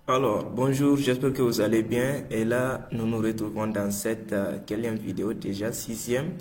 Alors, bonjour, j'espère que vous allez bien. Et là, nous nous retrouvons dans cette quelle vidéo déjà, sixième.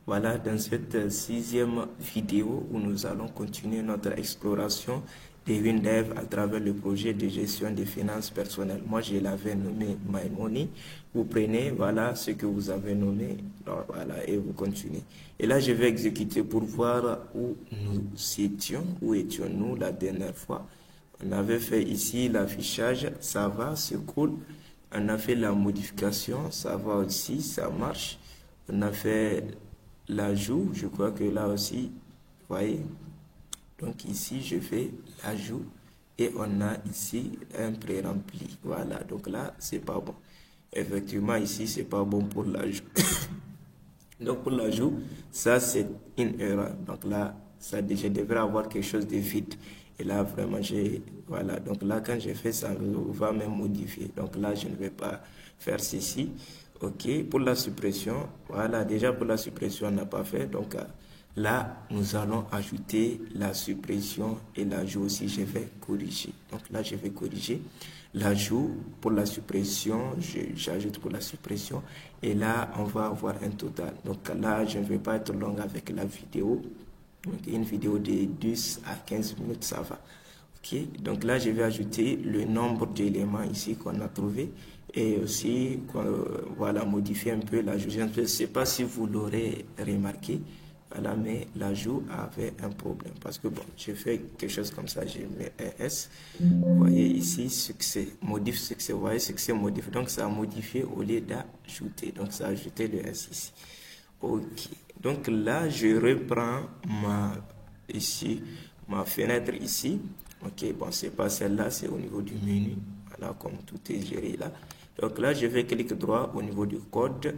Voilà, dans cette sixième vidéo où nous allons continuer notre exploration des WinDev à travers le projet de gestion des finances personnelles. Moi, je l'avais nommé My Money. Vous prenez, voilà, ce que vous avez nommé, alors, voilà, et vous continuez. Et là, je vais exécuter pour voir où nous étions, où étions-nous la dernière fois. On avait fait ici l'affichage, ça va, c'est cool. On a fait la modification, ça va aussi, ça marche. On a fait l'ajout, je crois que là aussi, vous voyez. Donc ici, je fais l'ajout et on a ici un pré-rempli. Voilà, donc là, c'est pas bon. Effectivement, ici, c'est pas bon pour l'ajout. Donc pour l'ajout, ça c'est une erreur. Donc là, ça, je devrais avoir quelque chose de vide. Et là, vraiment, voilà. Donc là, quand j'ai fait ça, on va même modifier. Donc là, je ne vais pas faire ceci. OK. Pour la suppression, voilà. Déjà, pour la suppression, on n'a pas fait. Donc là, nous allons ajouter la suppression et l'ajout aussi. Je vais corriger. Donc là, je vais corriger l'ajout pour la suppression. J'ajoute pour la suppression. Et là, on va avoir un total. Donc là, je ne vais pas être long avec la vidéo. Donc, une vidéo de 10 à 15 minutes, ça va. Ok, donc là, je vais ajouter le nombre d'éléments ici qu'on a trouvé et aussi, voilà, modifier un peu l'ajout. Je ne sais pas si vous l'aurez remarqué, voilà, mais l'ajout avait un problème parce que bon, je fais quelque chose comme ça, je mets un S. Vous voyez ici, succès, modif succès, vous voyez, succès modif. Donc, ça a modifié au lieu d'ajouter. Donc, ça a ajouté le S ici. Ok, donc là, je reprends ma fenêtre ici. Ok, bon, c'est pas celle-là, c'est au niveau du menu. Voilà, comme tout est géré là. Donc là, je vais clic droit au niveau du code.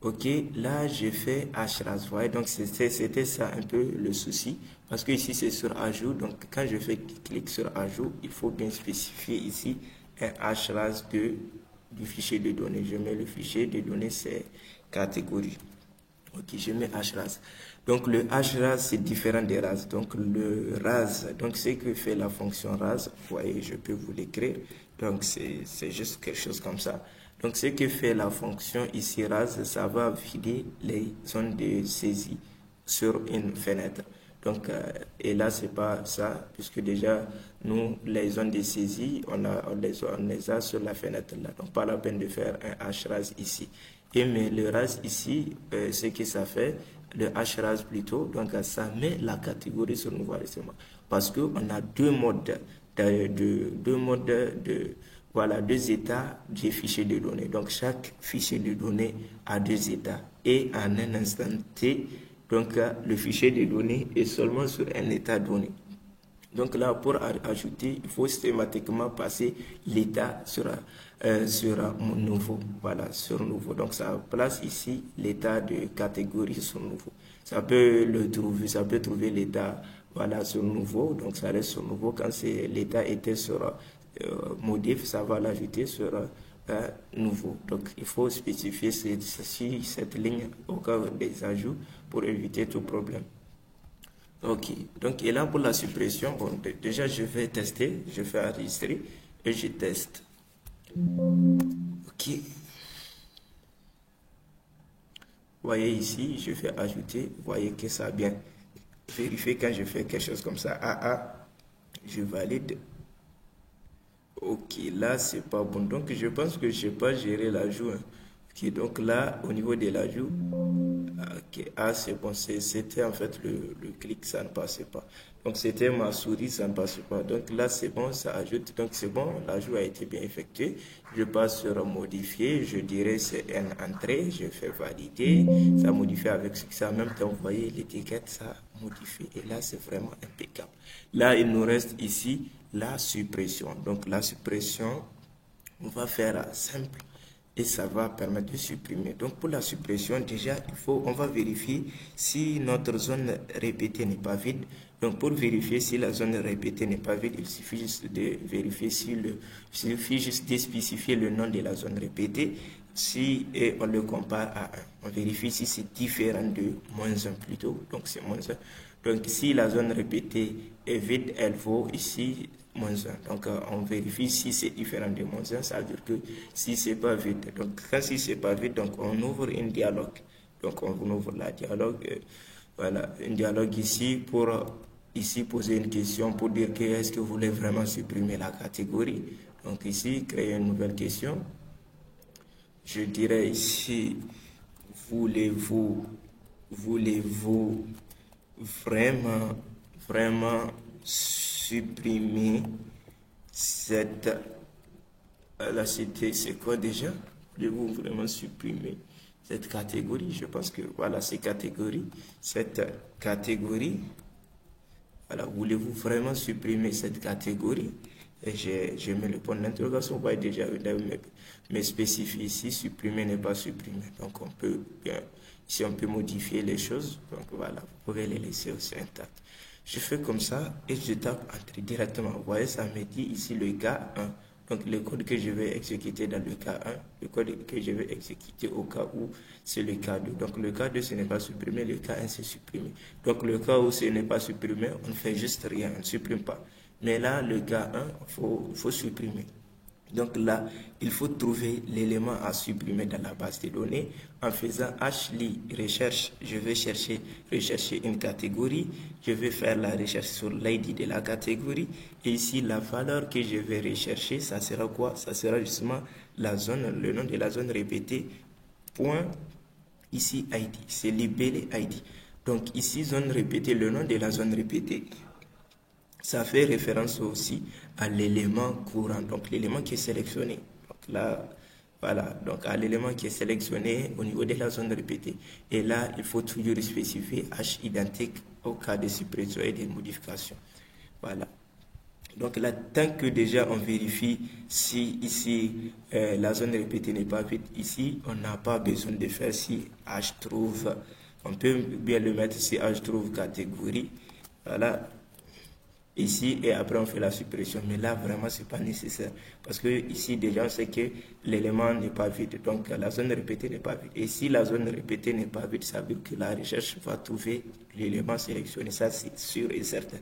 Ok, là, je fais href. Vous voyez, donc c'était ça un peu le souci. Parce que ici, c'est sur ajout. Donc, quand je fais clic sur ajout, il faut bien spécifier ici un href du fichier de données. Je mets le fichier de données, c'est catégorie. Ok, je mets href. Donc le href c'est différent des ras. Donc le ras, donc c'est que fait la fonction ras. Vous voyez, je peux vous l'écrire. Donc c'est juste quelque chose comme ça. Donc ce que fait la fonction ici ras, ça va vider les zones de saisie sur une fenêtre. Donc, et là, c'est pas ça, puisque déjà, nous, les zones de saisie, on les a sur la fenêtre là. Donc, pas la peine de faire un href ici. Et mais le ras ici, ce que ça fait, le href plutôt, donc ça met la catégorie sur nouveau enregistrement. Parce qu'on a deux modes voilà, deux états des fichiers de données. Donc, chaque fichier de données a deux états. Et en un instant T, donc, le fichier de données est seulement sur un état donné. Donc là, pour ajouter, il faut systématiquement passer l'état sur nouveau. Voilà, sur nouveau. Donc ça place ici l'état de catégorie sur nouveau. Ça peut le trouver, ça peut trouver l'état, voilà, sur nouveau. Donc ça reste sur nouveau. Quand l'état était sur modif, ça va l'ajouter sur nouveau. Donc il faut spécifier cette ligne au cas des ajouts pour éviter tout problème. Ok, donc et là pour la suppression, bon, déjà je vais tester, je fais enregistrer et je teste. Ok, vous voyez ici, je fais ajouter, vous voyez que ça a bien vérifié quand je fais quelque chose comme ça. Je valide. Ok, là c'est pas bon, donc je pense que je n'ai pas géré l'ajout. Hein. Ok, donc là au niveau de l'ajout, ok, c'est bon, c'était en fait le clic, ça ne passait pas. Donc c'était ma souris, ça ne passait pas. Donc là c'est bon, ça ajoute, donc c'est bon, l'ajout a été bien effectué. Je passe sur modifier, je dirais c'est une entrée, je fais valider, ça modifie avec succès. En même temps, vous voyez l'étiquette, ça modifie. Et là c'est vraiment impeccable. Là il nous reste ici la suppression. Donc la suppression, on va faire simple et ça va permettre de supprimer. Donc pour la suppression, déjà, on va vérifier si notre zone répétée n'est pas vide. Donc pour vérifier si la zone répétée n'est pas vide, il suffit juste de vérifier il suffit juste de spécifier le nom de la zone répétée. Et on le compare à 1. On vérifie si c'est différent de -1 plutôt. Donc c'est -1. Donc si la zone répétée est vide, elle vaut ici -1. Donc, on vérifie si c'est différent de -1, ça veut dire que si c'est pas vide. Donc, quand si c'est pas vide, donc on ouvre un dialogue. Donc, on ouvre la dialogue. Voilà, un dialogue ici pour ici poser une question pour dire que est-ce que vous voulez vraiment supprimer la catégorie. Donc, ici, créer une nouvelle question. Je dirais ici, voulez-vous vraiment supprimer cette... Là, c'est quoi déjà? Voulez-vous vraiment supprimer cette catégorie? Je pense que voilà, cette catégorie. Voilà, voulez-vous vraiment supprimer cette catégorie? Et je mets le point d'interrogation. Vous voyez déjà, me spécifier ici, supprimer n'est pas supprimer. Donc, on peut bien, ici, on peut modifier les choses. Donc, voilà, vous pouvez les laisser aussi intactes. Je fais comme ça et je tape entrer directement. Vous voyez, ça me dit ici le cas 1. Donc, le code que je vais exécuter dans le cas 1, le code que je vais exécuter au cas où c'est le cas 2. Donc, le cas 2, ce n'est pas supprimé, le cas 1, c'est supprimé. Donc, le cas où ce n'est pas supprimé, on ne fait juste rien, on ne supprime pas. Mais là, le cas 1, il faut supprimer. Donc là, il faut trouver l'élément à supprimer dans la base de données. En faisant hli recherche, je vais rechercher une catégorie. Je vais faire la recherche sur l'ID de la catégorie. Et ici, la valeur que je vais rechercher, ça sera quoi? Ça sera justement la zone, le nom de la zone répétée. Point, ici ID, c'est libellé ID. Donc ici, zone répétée, le nom de la zone répétée. Ça fait référence aussi à l'élément courant, donc l'élément qui est sélectionné. Donc là, voilà, donc à l'élément qui est sélectionné au niveau de la zone répétée. Et là, il faut toujours spécifier H identique au cas de suppression et de modification. Voilà. Donc là, tant que déjà on vérifie si ici la zone répétée n'est pas vide, ici on n'a pas besoin de faire si H trouve, on peut bien le mettre si H trouve catégorie. Voilà. Ici et après on fait la suppression, mais là vraiment c'est pas nécessaire parce que ici déjà on sait que l'élément n'est pas vide, donc la zone répétée n'est pas vide. Et si la zone répétée n'est pas vide, ça veut dire que la recherche va trouver l'élément sélectionné, ça c'est sûr et certain.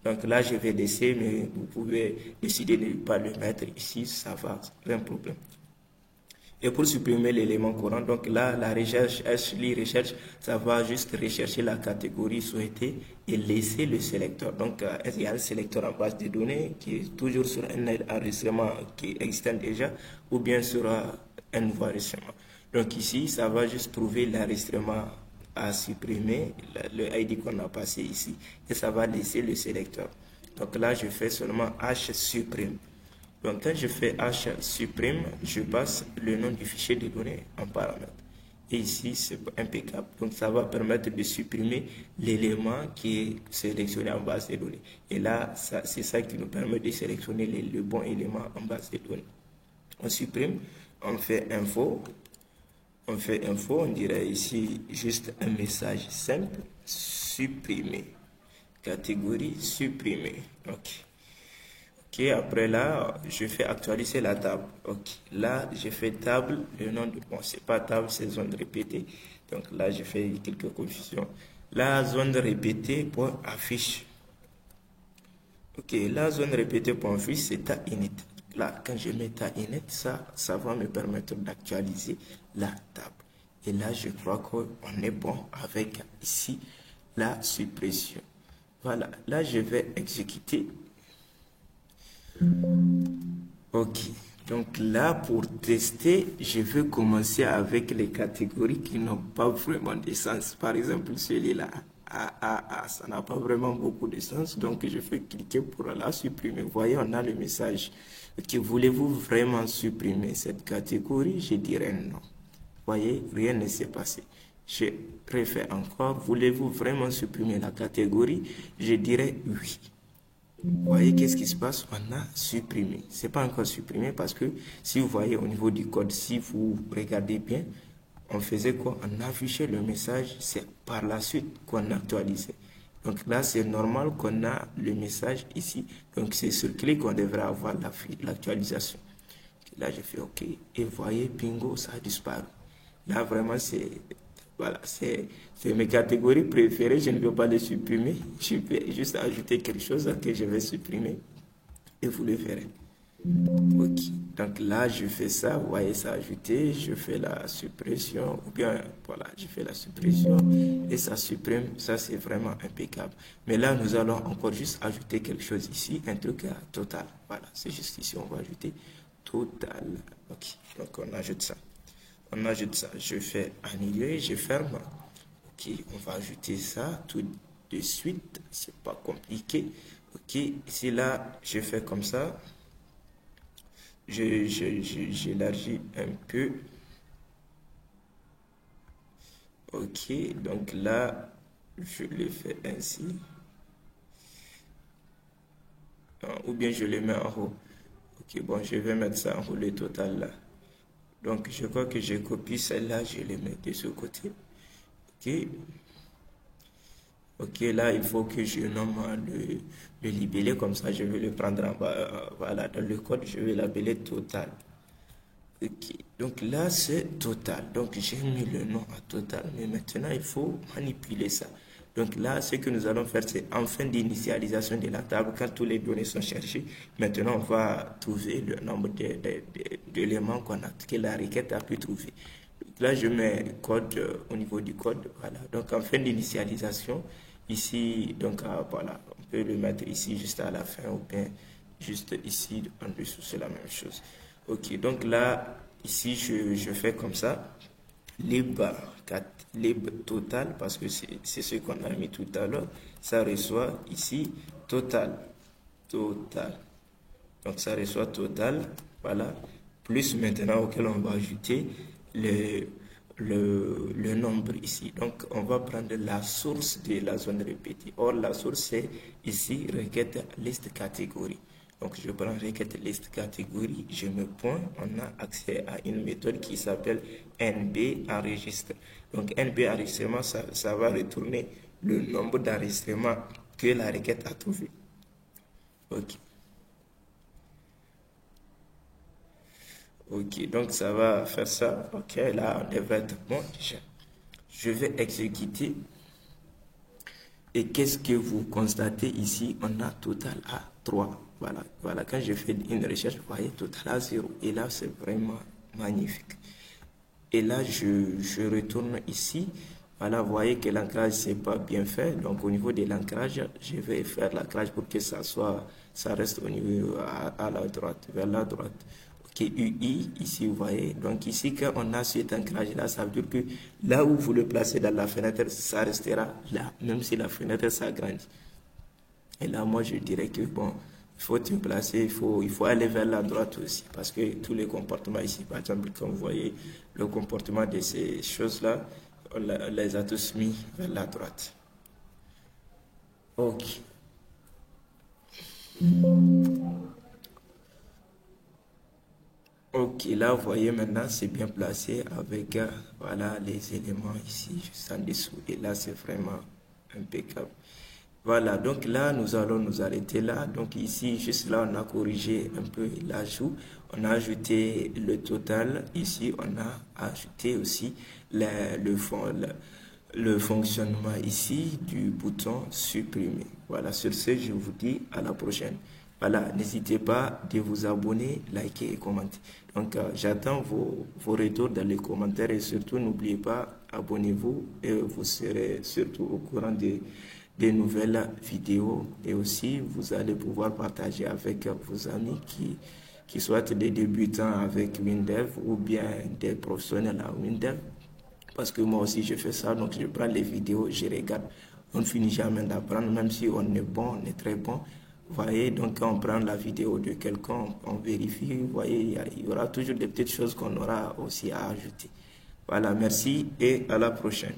Donc là je vais laisser, mais vous pouvez décider de ne pas le mettre ici, ça va, pas un problème. Et pour supprimer l'élément courant, donc là, la recherche, hli recherche, ça va juste rechercher la catégorie souhaitée et laisser le sélecteur. Donc, il y a un sélecteur en base de données qui est toujours sur un enregistrement qui existe déjà ou bien sur un nouveau enregistrement. Donc ici, ça va juste trouver l'enregistrement à supprimer, le ID qu'on a passé ici, et ça va laisser le sélecteur. Donc là, je fais seulement H supprime. Donc, quand je fais H supprime, je passe le nom du fichier de données en paramètre. Et ici, c'est impeccable. Donc, ça va permettre de supprimer l'élément qui est sélectionné en base de données. Et là, c'est ça qui nous permet de sélectionner le bon élément en base de données. On supprime, on fait info. On dirait ici juste un message simple, supprimer. Catégorie supprimée. OK. Ok, après là, je fais actualiser la table. Ok, là, je fais table, le nom de... Bon, c'est pas table, c'est zone répétée. Donc là, je fais quelques confusions. La zone répétée, point affiche. Ok, la zone répétée, point affiche, c'est ta init. Là, quand je mets ta init, ça va me permettre d'actualiser la table. Et là, je crois qu'on est bon avec ici la suppression. Voilà, là, je vais exécuter. Ok, donc là pour tester, je vais commencer avec les catégories qui n'ont pas vraiment de sens. Par exemple, celui-là, ça n'a pas vraiment beaucoup de sens, donc je vais cliquer pour la supprimer. Vous voyez, on a le message. Ok, voulez-vous vraiment supprimer cette catégorie? Je dirais non. Vous voyez, rien ne s'est passé. Je refais encore. Voulez-vous vraiment supprimer la catégorie? Je dirais oui. Vous voyez qu'est-ce qui se passe? On a supprimé. C'est pas encore supprimé parce que si vous voyez au niveau du code, si vous regardez bien, on faisait quoi? On affichait le message, c'est par la suite qu'on actualisait. Donc là, c'est normal qu'on a le message ici. Donc c'est sur clic qu'on devrait avoir l'actualisation. Là, je fais OK. Et vous voyez, bingo, ça a disparu. Là, vraiment, c'est... Voilà, c'est mes catégories préférées, je ne veux pas les supprimer, je vais juste ajouter quelque chose que je vais supprimer. et vous le verrez. Ok, donc là je fais ça, vous voyez ça ajouté, je fais la suppression, ou bien voilà, je fais la suppression et ça supprime, ça c'est vraiment impeccable. Mais là nous allons encore juste ajouter quelque chose ici, un truc total, voilà, c'est juste ici, on va ajouter total. Ok, donc on ajoute ça, je fais annuler, je ferme. Ok, on va ajouter ça tout de suite, c'est pas compliqué. Ok, ici là je fais comme ça. J'élargis un peu. Ok, donc là, je le fais ainsi. Ou bien je le mets en haut. Ok, bon, je vais mettre ça en haut, le total là. Donc, je crois que j'ai copié celle-là, je le mets de ce côté. Ok. Ok, là, il faut que je nomme le libellé, comme ça, je vais le prendre en bas. Voilà, dans le code, je vais l'appeler total. Ok, donc là c'est total, donc j'ai mis le nom à total, mais maintenant il faut manipuler ça. Donc là, ce que nous allons faire, c'est en fin d'initialisation de la table, quand toutes les données sont cherchées, maintenant on va trouver le nombre d'éléments que la requête a pu trouver. Donc là, je mets code au niveau du code, voilà. Donc en fin d'initialisation, ici, donc voilà, on peut le mettre ici juste à la fin ou bien juste ici en dessous, c'est la même chose. Ok, donc là, ici, je fais comme ça, lib total, parce que c'est ce qu'on a mis tout à l'heure. Ça reçoit ici total. Donc ça reçoit total, voilà. Plus maintenant auquel on va ajouter le nombre ici. Donc on va prendre la source de la zone répétée. Or la source c'est ici requête liste catégorie. Donc je prends requête liste catégorie, je me pointe, on a accès à une méthode qui s'appelle NB enregistre. Donc NB enregistrement, ça va retourner le nombre d'enregistrements que la requête a trouvé. Ok. Ok, donc ça va faire ça. Ok, là on devrait être bon déjà. Je vais exécuter. Et qu'est-ce que vous constatez ici? On a total à 3. Voilà, quand je fais une recherche, vous voyez, total à 0. Et là, c'est vraiment magnifique. Et là, je retourne ici. Voilà, vous voyez que l'ancrage, c'est pas bien fait. Donc, au niveau de l'ancrage, je vais faire l'ancrage pour que ça reste au niveau à la droite, vers la droite. Ok, UI, ici, vous voyez. Donc, ici, quand on a cet ancrage-là, ça veut dire que là où vous le placez dans la fenêtre, ça restera là, même si la fenêtre s'agrandit. Et là, moi, je dirais que, bon, il faut te placer, il faut aller vers la droite aussi, parce que tous les comportements ici, par exemple, comme vous voyez, le comportement de ces choses-là, on les a tous mis vers la droite. Ok. Ok, là, vous voyez maintenant, c'est bien placé avec, voilà, les éléments ici, juste en dessous. Et là, c'est vraiment impeccable. Voilà, donc là, nous allons nous arrêter là. Donc ici, juste là, on a corrigé un peu l'ajout. On a ajouté le total. Ici, on a ajouté aussi le fonctionnement ici du bouton supprimer. Voilà, sur ce, je vous dis à la prochaine. Voilà, n'hésitez pas de vous abonner, liker et commenter. Donc, j'attends vos retours dans les commentaires et surtout, n'oubliez pas, abonnez-vous et vous serez surtout au courant des nouvelles vidéos. Et aussi, vous allez pouvoir partager avec vos amis qui soient des débutants avec WinDev ou bien des professionnels à WinDev. Parce que moi aussi, je fais ça, donc je prends les vidéos, je regarde. On ne finit jamais d'apprendre, même si on est bon, on est très bon. Vous voyez, donc quand on prend la vidéo de quelqu'un, on vérifie, vous voyez, il y aura toujours des petites choses qu'on aura aussi à ajouter. Voilà, merci et à la prochaine.